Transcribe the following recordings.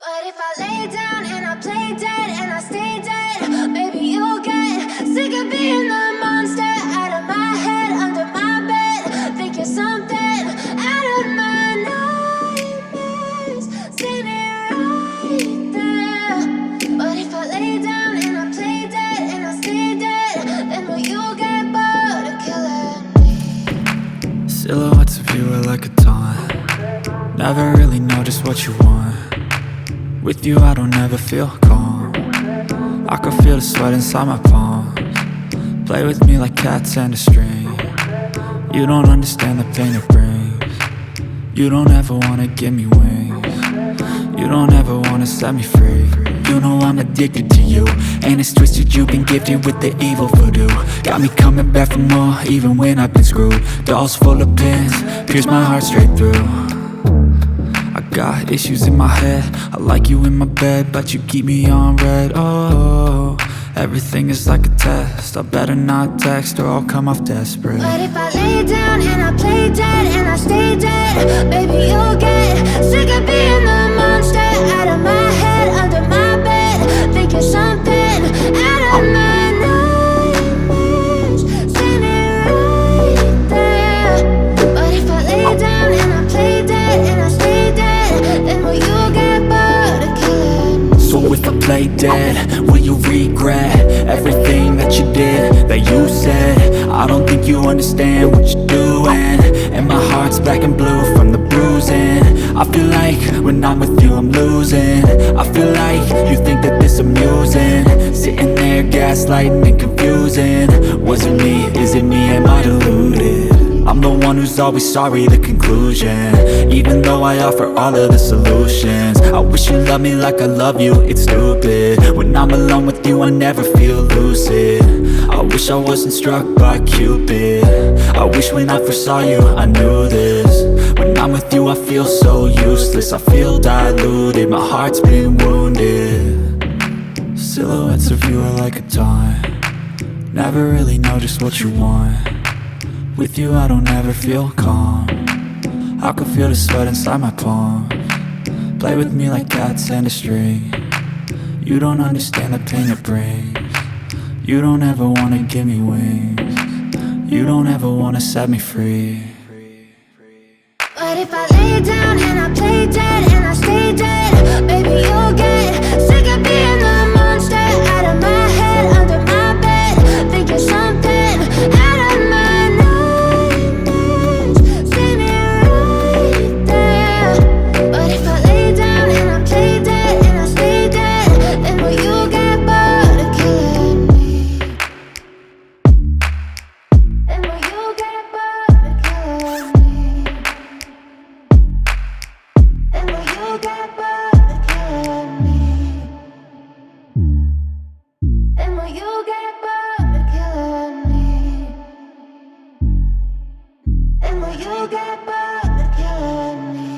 But if I lay down and I play dead and I stay dead, maybe you'll get sick of being the monster out of my head, under my bed. Think you're something out of my nightmares, standing right there. But if I lay down and I play dead and I stay dead, then will you get bored of killing me? Silhouettes of you are like a taunt. Never really know just what you want. With you I don't ever feel calm. I can feel the sweat inside my palms. Play with me like cats and a string. You don't understand the pain it brings. You don't ever wanna give me wings. You don't ever wanna set me free. You know I'm addicted to you, and it's twisted, you've been gifted with the evil voodoo. Got me coming back for more, even when I've been screwed. Dolls full of pins, pierce my heart straight through. I got issues in my head, I like you in my bed, but you keep me on red. Oh, everything is like a test, I better not text or I'll come off desperate. But if I lay down and I play dead and I stay dead, baby you'll get sick of being the monster out of my head, under my bed. Think you're something out of my nightmares, standing right there. But if I lay down and I play dead and I stay dead, then will you get bored of killing me? So if I play dead, will you regret everything that you did, that you said? I don't think you understand what you're doing, and my heart's black and blue from the bruising. I feel like when I'm with you I'm losing. I feel like you think that this amusing, sitting there gaslighting and confusing. Was it me? Is it me? Am I deluded? I'm the one who's always sorry, the conclusion, even though I offer all of the solutions. I wish you loved me like I love you, it's stupid. When I'm alone with you I never feel lucid. I wish I wasn't struck by Cupid. I wish when I first saw you I knew this. When I'm with you I feel so useless, I feel diluted, my heart's been wounded. Silhouettes of you are like a taunt. Never really know just what you want. With you I don't ever feel calm. I can feel the sweat inside my palms. Play with me like cats and a string. You don't understand the pain it brings. You don't ever wanna give me wings. You don't ever wanna set me free. But if I lay down and I play dead and I stay dead, baby you'll get sick of being the monster out of my head, under my bed. Think you're something out of my nightmares, standing right there. But if I lay down and I play dead and I stay dead, then will you get bored of killing me? Then will you get bored of killing me? And will you get bored of killing me? And will you get bored of killing me? And will you get bored of killing me?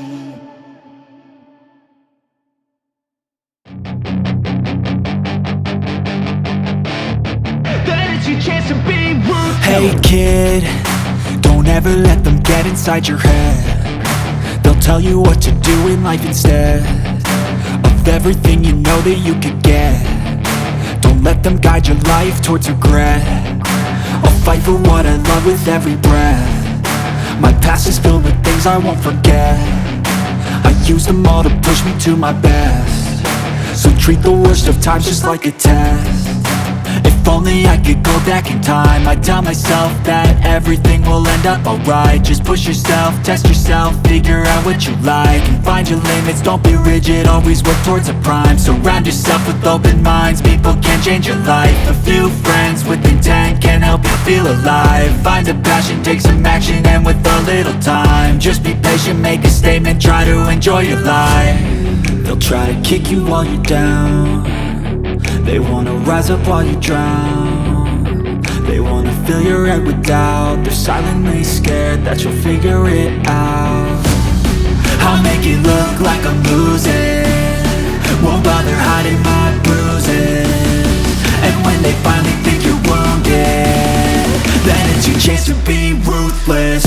That is your chance to be ruthless. Hey kid, don't ever let them get inside your head. They'll tell you what to do in life instead of everything you know that you could get. Don't let them guide your life towards regret. I'll fight for what I love with every breath. My past is filled with things I won't forget. I use them all to push me to my best. So treat the worst of times just like a test. If only I could go back in time, I'd tell myself that everything will end up alright. Just push yourself, test yourself, figure out what you like, and find your limits, don't be rigid, always work towards a prime. Surround yourself with open minds, people can change your life. A few friends with intent can help you feel alive. Find a passion, take some action, and with a little time, just be patient, make a statement, try to enjoy your life. They'll try to kick you while you're down. They wanna rise up while you drown. They wanna fill your head with doubt. They're silently scared that you'll figure it out. I'll make it look like I'm losing, won't bother hiding my bruises. And when they finally think you're wounded, then it's your chance to be ruthless.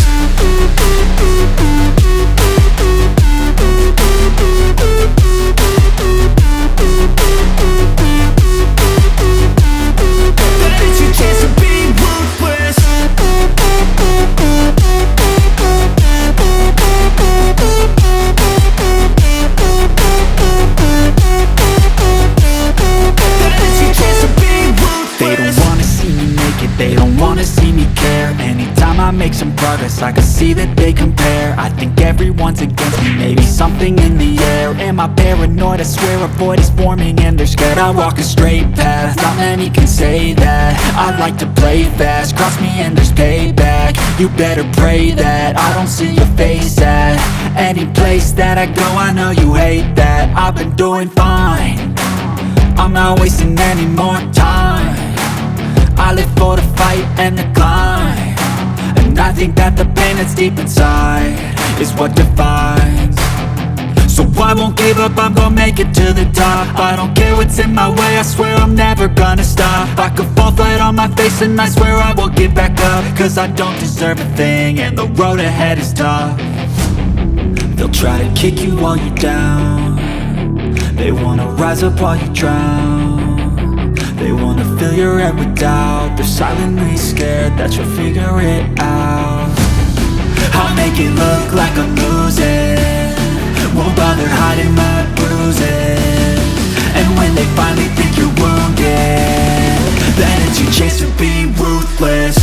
progress, I can see that they compare. I think everyone's against me, maybe something in the air. Am I paranoid? I swear a void is forming and they're scared. I walk a straight path, not many can say that. I like to play fast, cross me and there's payback. You better pray that I don't see your face at any place that I go. I know you hate that. I've been doing fine, I'm not wasting any more time. I live for the fight and the climb, and I think that the pain that's deep inside is what defines. So I won't give up, I'm gonna make it to the top. I don't care what's in my way, I swear I'm never gonna stop. I could fall flat on my face and I swear I will get back up, cause I don't deserve a thing and the road ahead is tough. They'll try to kick you while you're down, they wanna rise up while you drown. They wanna fill your head with doubt, they're silently scared that you'll figure it out. I'll make it look like I'm losing, won't bother hiding my bruises. And when they finally think you're wounded, then it's your chance to be ruthless.